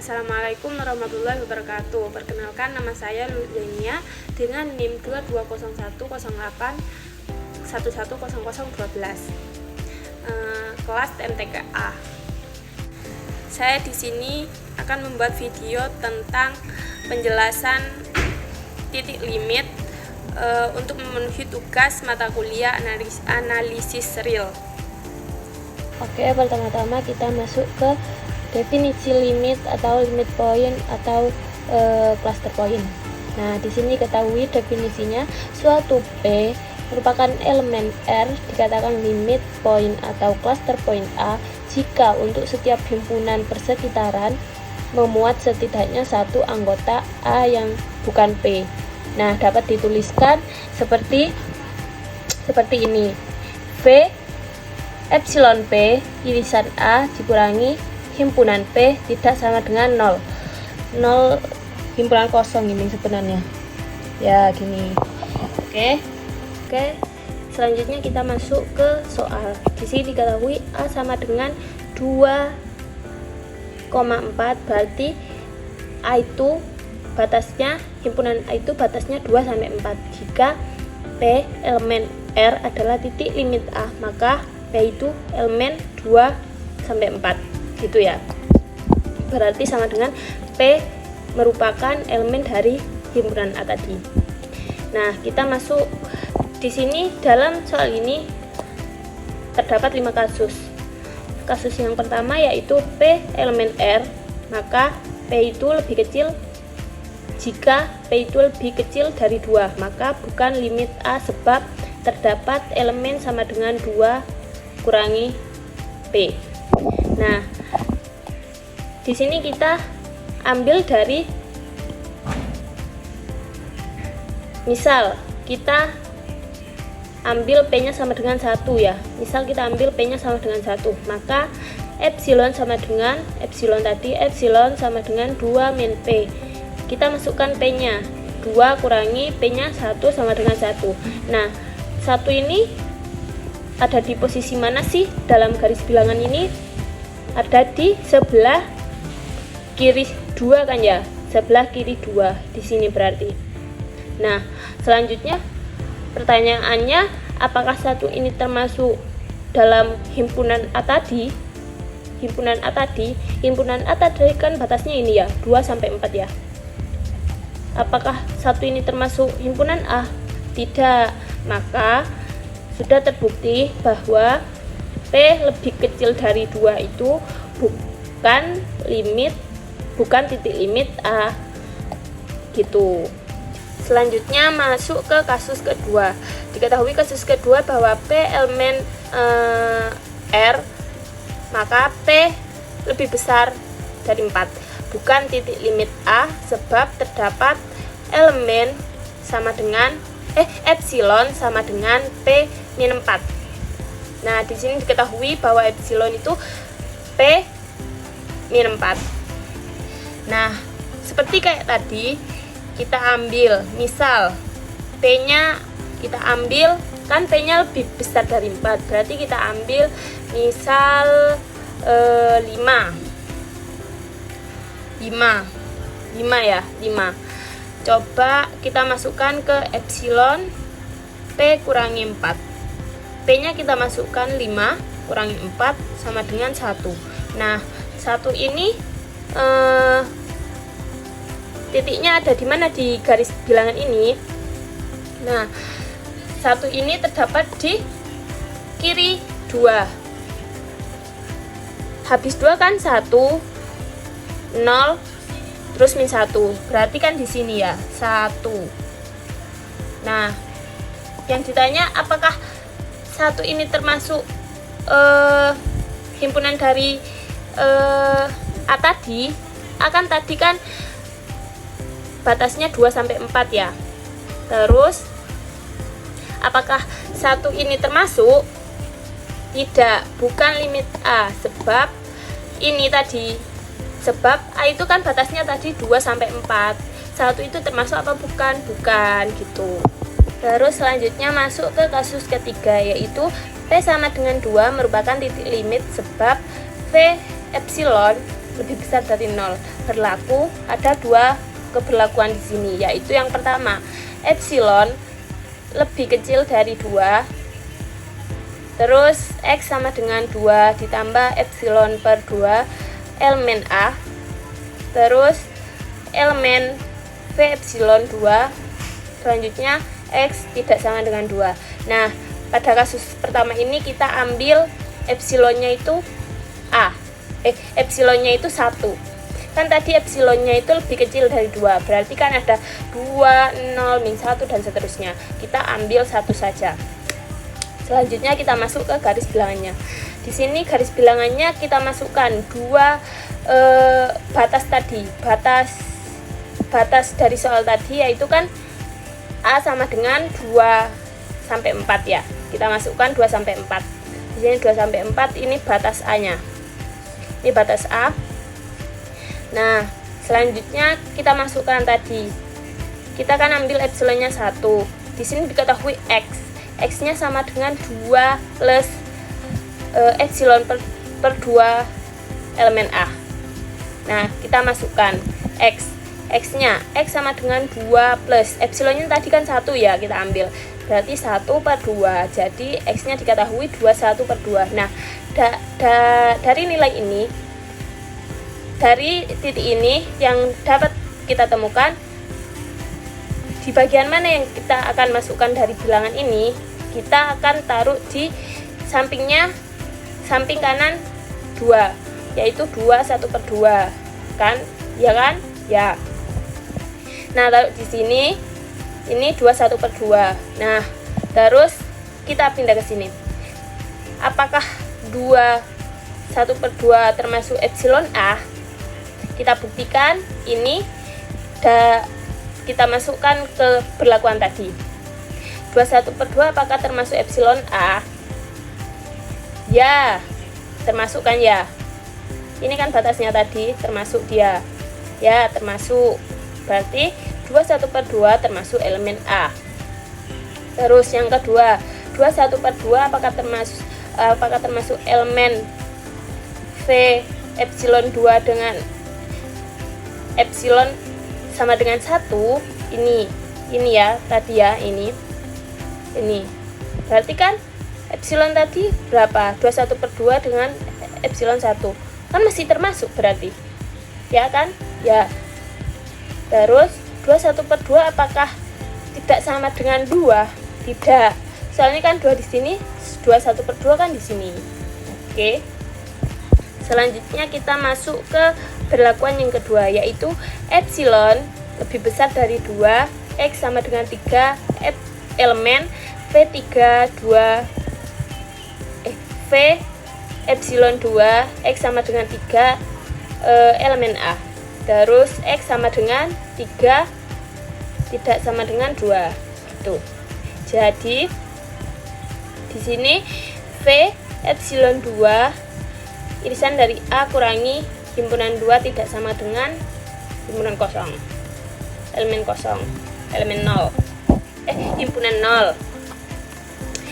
Assalamualaikum warahmatullahi wabarakatuh. Perkenalkan, nama saya Luzenia dengan NIM 220108110012. Kelas TMTKA. Saya di sini akan membuat video tentang penjelasan titik limit untuk memenuhi tugas mata kuliah analisis real. Oke, pertama-tama kita masuk ke definisi limit atau limit point atau cluster point. Nah, di sini ketahui definisinya, suatu P merupakan elemen R dikatakan limit point atau cluster point A jika untuk setiap himpunan persekitaran memuat setidaknya satu anggota A yang bukan P. Nah, dapat dituliskan seperti ini. V epsilon P irisan A dikurangi himpunan P tidak sama dengan 0 himpunan kosong ini sebenarnya ya, gini. Oke, selanjutnya kita masuk ke soal. Di sini diketahui A sama dengan 2,4, berarti A itu batasnya, himpunan A itu batasnya 2 sampai 4. Jika P elemen R adalah titik limit A, maka P itu elemen 2 sampai 4 gitu ya. Berarti sama dengan P merupakan elemen dari himpunan A tadi. Nah, kita masuk di sini. Dalam soal ini terdapat 5 kasus. Kasus yang pertama yaitu P elemen R, maka P itu lebih kecil. Jika P itu lebih kecil dari 2, maka bukan limit A sebab terdapat elemen sama dengan 2 kurangi P. Nah, di sini kita ambil dari, misal kita ambil P-nya sama dengan 1 ya. Misal kita ambil P-nya sama dengan 1, maka epsilon sama dengan epsilon tadi, epsilon sama dengan 2 min P. Kita masukkan P-nya, 2 kurangi P-nya 1 sama dengan 1. Nah, 1 ini ada di posisi mana sih dalam garis bilangan ini? Ada di sebelah kiri 2 kan ya, sebelah kiri 2 di sini berarti. Nah, selanjutnya pertanyaannya, apakah 1 ini termasuk dalam himpunan A tadi? Himpunan A tadi kan batasnya ini ya, 2 sampai 4 ya. Apakah 1 ini termasuk himpunan A? Tidak. Maka sudah terbukti bahwa P lebih kecil dari 2 itu bukan titik limit A gitu. Selanjutnya masuk ke kasus kedua. Diketahui kasus kedua bahwa P elemen R, maka P lebih besar dari 4, bukan titik limit A sebab terdapat elemen sama dengan epsilon sama dengan P min 4. Nah, di sini diketahui bahwa epsilon itu P min 4. Nah, seperti kayak tadi, kita ambil misal P-nya kita ambil, kan P-nya lebih besar dari 4, berarti kita ambil misal 5 ya, 5. Coba kita masukkan ke epsilon P kurangi 4. P-nya kita masukkan 5 kurangi 4 sama dengan 1. Nah, 1 ini titiknya ada di mana di garis bilangan ini? Nah, 1 ini terdapat di kiri 2. Habis 2 kan 1, 0, terus min 1. Berarti kan di sini ya, 1. Nah, yang ditanya apakah 1 ini termasuk himpunan dari A tadi? Akan tadi kan batasnya 2 sampai 4 ya. Terus apakah 1 ini termasuk? Tidak, bukan limit A sebab ini tadi. Sebab A itu kan batasnya tadi 2 sampai 4. 1 itu termasuk apa bukan? Bukan gitu. Terus selanjutnya masuk ke kasus ketiga, yaitu P sama dengan 2 merupakan titik limit sebab V epsilon lebih besar dari 0. Berlaku ada dua keberlakuan di sini, yaitu yang pertama, epsilon lebih kecil dari 2. Terus X sama dengan 2 ditambah epsilon per 2 elemen A. Terus elemen V epsilon 2. Selanjutnya X tidak sama dengan 2. Nah, pada kasus pertama ini kita ambil epsilonnya itu A. Epsilonnya itu 1. Kan tadi epsilonnya itu lebih kecil dari 2. Berarti kan ada 2, 0, min 1 dan seterusnya. Kita ambil 1 saja. Selanjutnya kita masuk ke garis bilangannya. Di sini garis bilangannya kita masukkan 2 batas tadi. Batas dari soal tadi yaitu kan A sama dengan 2 sampai 4 ya. Kita masukkan 2 sampai 4. Di sini 2 sampai 4 ini batas A-nya. Ini batas A. Nah, selanjutnya kita masukkan tadi. Kita kan ambil epsilonnya 1. Di sini diketahui X. X-nya sama dengan 2 plus epsilon per 2 elemen A. Nah, kita masukkan X. X-nya X sama dengan 2 plus epsilonnya tadi kan 1 ya, kita ambil. Berarti 1 per 2. Jadi X-nya diketahui 21 per 2. Nah, dari nilai ini, dari titik ini yang dapat kita temukan, di bagian mana yang kita akan masukkan dari bilangan ini, kita akan taruh di sampingnya, samping kanan 2, yaitu 21 per 2 kan, ya kan? Ya. Nah, taruh di sini, ini 21 per 2. Nah, terus kita pindah ke sini. Apakah 21 per 2 termasuk epsilon A? Kita buktikan ini, kita masukkan ke perlakuan tadi. 21 per 2 apakah termasuk epsilon A? Ya, termasuk kan ya. Ini kan batasnya tadi, termasuk dia. Ya, termasuk. Berarti 21 per 2 termasuk elemen A. Terus yang kedua, 21 per 2 apakah termasuk elemen V epsilon 2 dengan epsilon sama dengan 1? Ini ya, tadi ya, ini. Berarti kan epsilon tadi berapa? 21 per 2 dengan epsilon 1. Kan masih termasuk berarti. Ya kan? Ya. Terus 21 per 2 apakah tidak sama dengan 2? Tidak. Soalnya kan 2 di sini, 21 per 2 kan di sini. Oke. Selanjutnya kita masuk ke perlakuan yang kedua, yaitu epsilon lebih besar dari 2, X sama dengan 3, elemen V3 2 V epsilon 2, X sama dengan 3 elemen A. Terus X sama dengan 3 tidak sama dengan 2. Tuh. Jadi di sini V epsilon 2 irisan dari A kurangi himpunan 2 tidak sama dengan himpunan kosong. Elemen 0. Himpunan 0.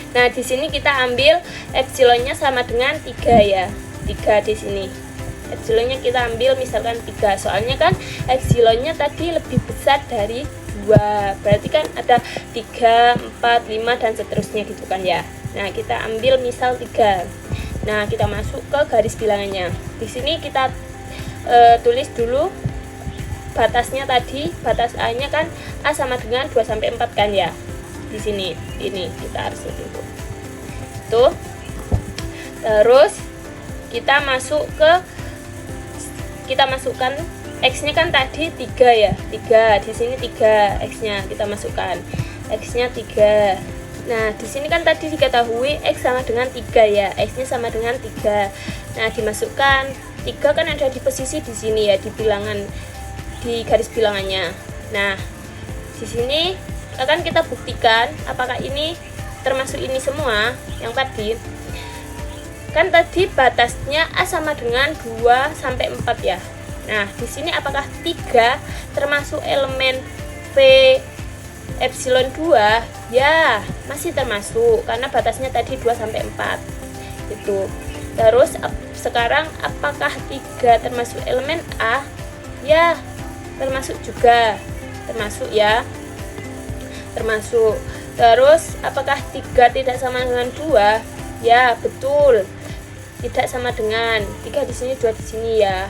Nah, di sini kita ambil epsilonnya sama dengan 3 ya. 3 di sini. Epsilonnya kita ambil misalkan 3. Soalnya kan epsilonnya tadi lebih besar dari 2. Berarti kan ada 3, 4, 5 dan seterusnya gitu kan ya. Nah, kita ambil misal 3. Nah, kita masuk ke garis bilangannya. Di sini kita tulis dulu batasnya tadi. Batas A-nya kan A sama dengan 2 sampai 4 kan ya. Di sini. Ini kita harus itu. Tuh. Terus kita masukkan X-nya kan tadi 3 ya. 3. Di sini 3 X-nya kita masukkan. X-nya 3. Nah, di sini kan tadi diketahui X sama dengan 3 ya. X-nya sama dengan 3. Nah, dimasukkan 3 kan ada di posisi di sini ya, di bilangan, di garis bilangannya. Nah, di sini akan kita buktikan apakah ini termasuk ini semua yang tadi. Kan tadi batasnya A sama dengan 2 sampai 4 ya. Nah, di sini apakah 3 termasuk elemen V epsilon 2? Ya, masih termasuk karena batasnya tadi 2 sampai 4. Itu. Terus sekarang apakah 3 termasuk elemen A? Ya, termasuk juga. Termasuk ya. Termasuk. Terus apakah 3 tidak sama dengan 2? Ya, betul. Tidak sama dengan 3 di sini, 2 di sini ya.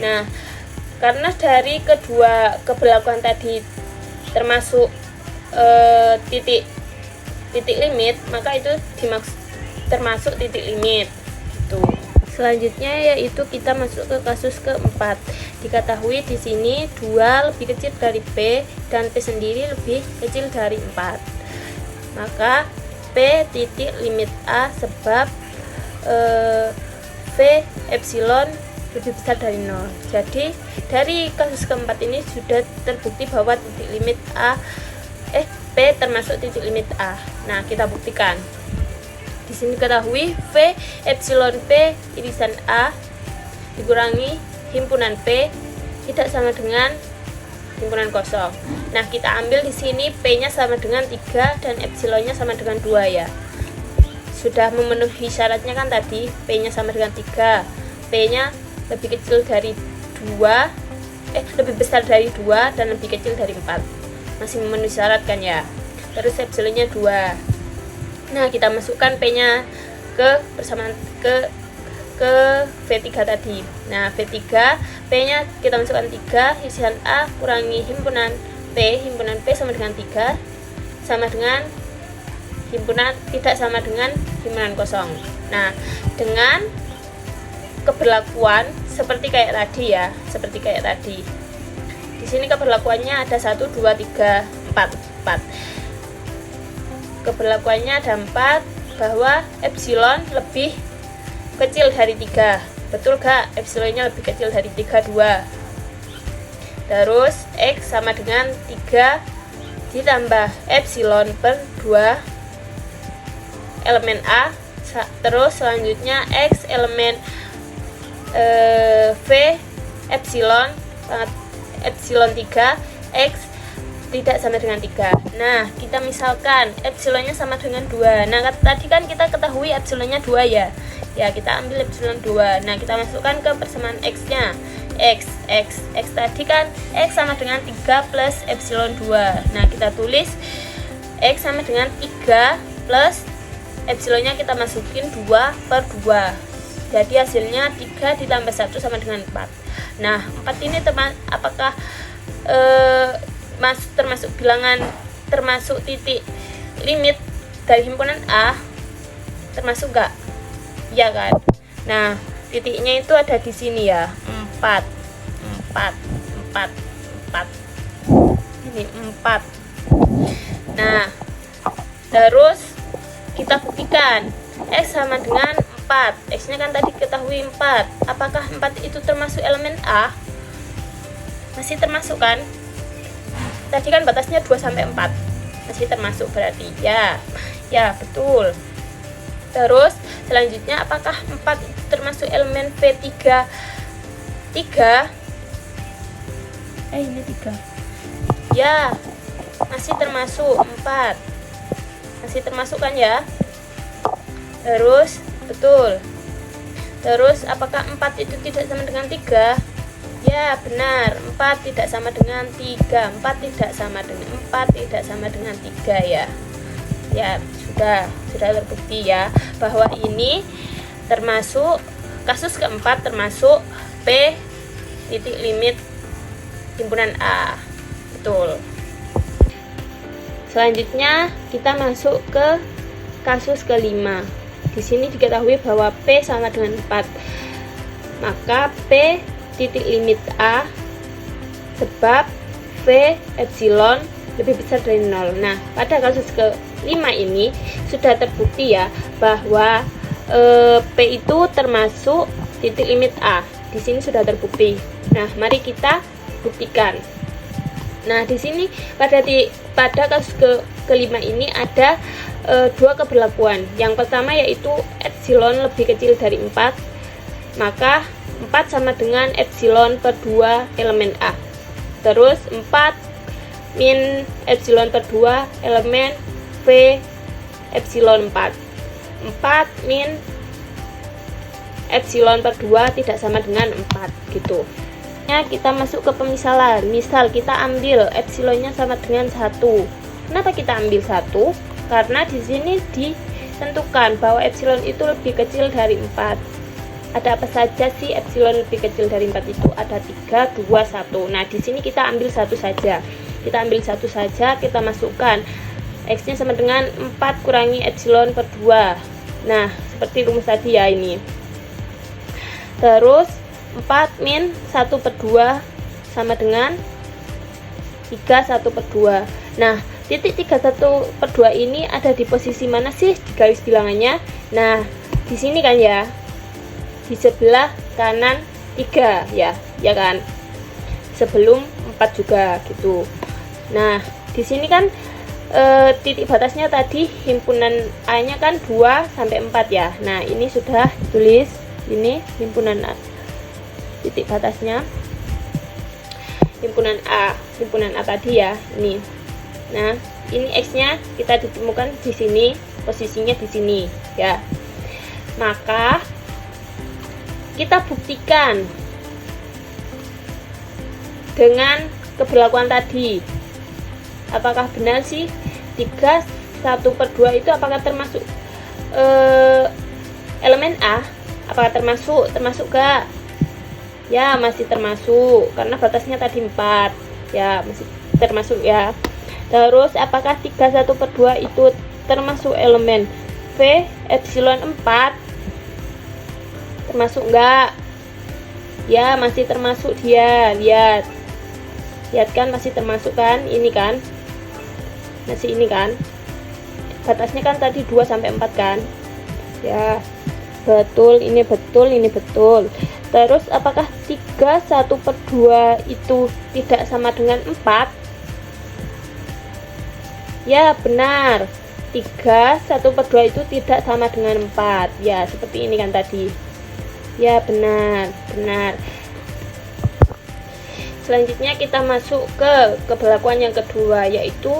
Nah, karena dari kedua keberlakuan tadi termasuk titik limit, maka itu termasuk titik limit gitu. Selanjutnya yaitu kita masuk ke kasus keempat. Diketahui di sini 2 lebih kecil dari P dan P sendiri lebih kecil dari 4. Maka P titik limit A sebab V epsilon lebih besar dari 0. Jadi dari kasus keempat ini sudah terbukti bahwa titik limit P termasuk titik limit A. Nah, kita buktikan. Di sini ketahui V epsilon P irisan A dikurangi himpunan P tidak sama dengan himpunan kosong. Nah, kita ambil di sini P-nya sama dengan 3 dan epsilonnya sama dengan 2 ya. Sudah memenuhi syaratnya kan tadi, P-nya sama dengan 3, P-nya lebih kecil dari 2, lebih besar dari 2 dan lebih kecil dari 4. Masih memenuhi syarat kan ya. Terus epsilonnya 2. Nah, kita masukkan P-nya ke persamaan ke V3 tadi. Nah, V3 P-nya kita masukkan 3, isian A kurangi himpunan P sama dengan 3 sama dengan himpunan tidak sama dengan himpunan kosong. Nah, dengan keberlakuan seperti kayak tadi ya, seperti kayak tadi. Di sini keberlakuannya ada 1, 2, 3, 4. Keberlakuannya ada 4 bahwa epsilon lebih kecil dari 3. Betul gak? Epsilonnya lebih kecil dari 3, 2. Terus X sama dengan 3 ditambah epsilon per 2 elemen A. Terus selanjutnya X elemen V epsilon 3 X tidak sama dengan 3. Nah, kita misalkan epsilonnya sama dengan 2. Nah, tadi kan kita ketahui epsilonnya 2 ya. Ya, kita ambil epsilon 2. Nah, kita masukkan ke persamaan X-nya. X tadi kan X sama dengan 3 plus epsilon 2. Nah, kita tulis X sama dengan 3 plus epsilonnya kita masukin 2 per 2. Jadi hasilnya 3 ditambah 1 sama dengan 4. Nah, 4 ini apakah termasuk bilangan, termasuk titik limit dari himpunan A? Termasuk gak? Ya kan? Nah, titiknya itu ada di sini ya. 4. Ini 4. Nah, terus kita buktikan X sama dengan 4. X-nya kan tadi ketahui 4. Apakah 4 itu termasuk elemen A? Masih termasuk kan? Tadi kan batasnya 2 sampai 4. Masih termasuk berarti. Ya. Ya, betul. Terus selanjutnya apakah 4 itu termasuk elemen V3? 3. Ini 3. Ya. Masih termasuk 4. Masih termasuk kan ya? Terus betul. Terus apakah 4 itu tidak sama dengan 3? Ya, benar. 4 tidak sama dengan 3. 4 tidak sama dengan 3 ya. Ya, sudah terbukti ya bahwa ini termasuk kasus keempat, termasuk P titik limit himpunan A. Betul. Selanjutnya kita masuk ke kasus kelima. Di sini diketahui bahwa P sama dengan 4. Maka P titik limit A sebab V epsilon lebih besar dari 0. Nah, pada kasus kelima ini sudah terbukti ya bahwa P itu termasuk titik limit A. Di sini sudah terbukti. Nah, mari kita buktikan. Nah, di sini pada kasus kelima ini ada 2 keberlakuan. Yang pertama yaitu epsilon lebih kecil dari 4, maka 4 sama dengan epsilon per 2 elemen A. Terus 4 min epsilon per 2 elemen V epsilon 4. 4 min epsilon per 2 tidak sama dengan 4 gitu. Ya, kita masuk ke pemisalan. Misal kita ambil epsilonnya sama dengan 1. Kenapa kita ambil 1? Karena di sini ditentukan bahwa epsilon itu lebih kecil dari 4. Ada apa saja sih epsilon lebih kecil dari 4 itu? Ada 3, 2, 1. Nah, di sini kita ambil 1 saja. Kita ambil 1 saja, kita masukkan. X-nya sama dengan 4 kurangi epsilon per 2. Nah, seperti rumus tadi ya ini. Terus 4 min 1 per 2 sama dengan 3 1 per 2. Nah, titik 31 per 2 ini ada di posisi mana sih di garis bilangannya? Nah, di sini kan ya, di sebelah kanan 3 ya kan, sebelum 4 juga gitu. Nah, di sini kan titik batasnya tadi himpunan A-nya kan 2 sampai 4 ya. Nah, ini sudah ditulis, ini himpunan A, titik batasnya himpunan A tadi ya, ini. Nah, ini X-nya kita ditemukan di sini, posisinya di sini ya. Maka kita buktikan dengan keberlakuan tadi. Apakah benar sih 3 1 per 2 itu apakah termasuk elemen A? Apakah termasuk gak? Ya, masih termasuk karena batasnya tadi 4 ya, masih termasuk ya. Terus apakah 3 1 per 2 itu termasuk elemen V epsilon 4? Termasuk enggak? Ya, masih termasuk dia. Lihat kan, masih termasuk kan, ini kan masih ini kan, batasnya kan tadi 2 sampai 4 kan ya. Betul, ini betul, ini betul. Terus apakah 3 1 per 2 itu tidak sama dengan 4? Ya, benar, 3 1 per 2 itu tidak sama dengan 4 ya, seperti ini kan tadi ya. Benar. Selanjutnya kita masuk ke keberlakuan yang kedua, yaitu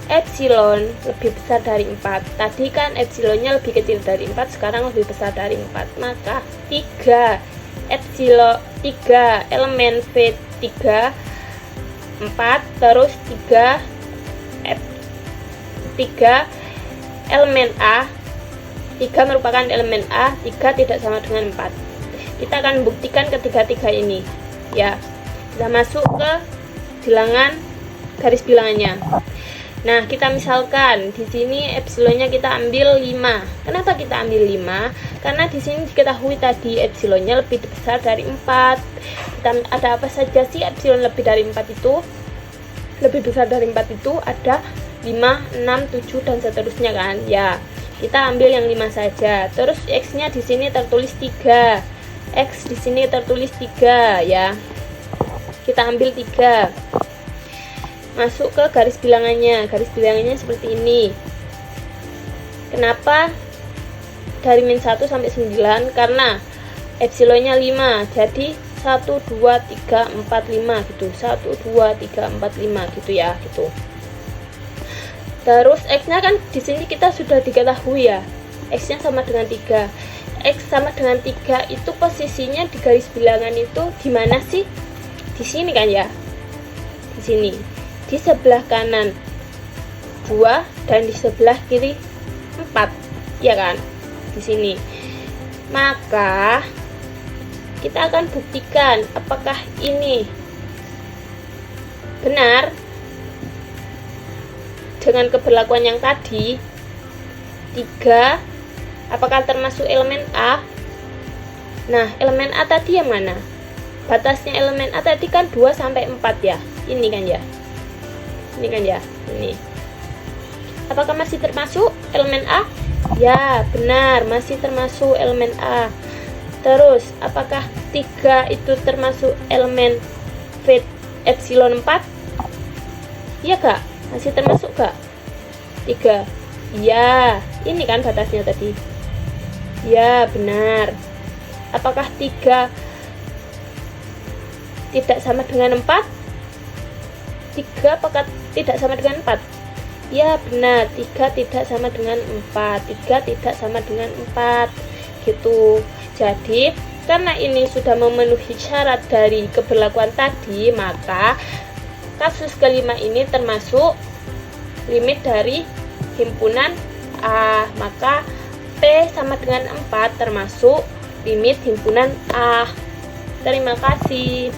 epsilon lebih besar dari 4. Tadi kan epsilonnya lebih kecil dari 4, sekarang lebih besar dari 4. Maka 3 elemen V3 4, terus 3 elemen A, 3 merupakan elemen A, 3 tidak sama dengan 4. Kita akan buktikan ketiga-tiga ini ya. Kita masuk ke bilangan, garis bilangannya. Nah, kita misalkan di sini epsilonnya kita ambil 5. Kenapa kita ambil 5? Karena di sini diketahui tadi epsilonnya lebih besar dari 4. Ada apa saja sih epsilon lebih dari 4 itu? Lebih besar dari 4 itu ada 5, 6, 7 dan seterusnya kan? Ya. Kita ambil yang 5 saja. Terus X-nya di sini tertulis 3. X di sini tertulis 3 ya. Kita ambil 3. Masuk ke garis bilangannya. Garis bilangannya seperti ini. Kenapa dari min 1 sampai 9? Karena epsilonnya 5. Jadi 1 2 3 4 5 gitu. 1 2 3 4 5 gitu ya, gitu. Terus X-nya kan di sini kita sudah diketahui ya. X-nya sama dengan 3. X sama dengan 3 itu posisinya di garis bilangan itu di mana sih? Di sini kan ya. Di sini. Di sebelah kanan 2 dan di sebelah kiri 4. Ya kan? Di sini. Maka kita akan buktikan apakah ini benar dengan keberlakuan yang tadi. 3 apakah termasuk elemen A? Nah, elemen A tadi yang mana? Batasnya elemen A tadi kan 2 sampai 4 ya. Ini kan ya. Ini kan ya. Ini. Apakah masih termasuk elemen A? Ya, benar, masih termasuk elemen A. Terus, apakah 3 itu termasuk elemen V epsilon 4? Iya kak? Masih termasuk kak? 3. Ya, ini kan batasnya tadi. Ya, benar. Apakah 3 tidak sama dengan 4? 3 apakah tidak sama dengan 4? Ya, benar. 3 tidak sama dengan 4. 3 tidak sama dengan 4. Gitu. Jadi, karena ini sudah memenuhi syarat dari keberlakuan tadi, maka kasus kelima ini termasuk limit dari himpunan A. Maka P sama dengan 4 termasuk limit himpunan A. Terima kasih.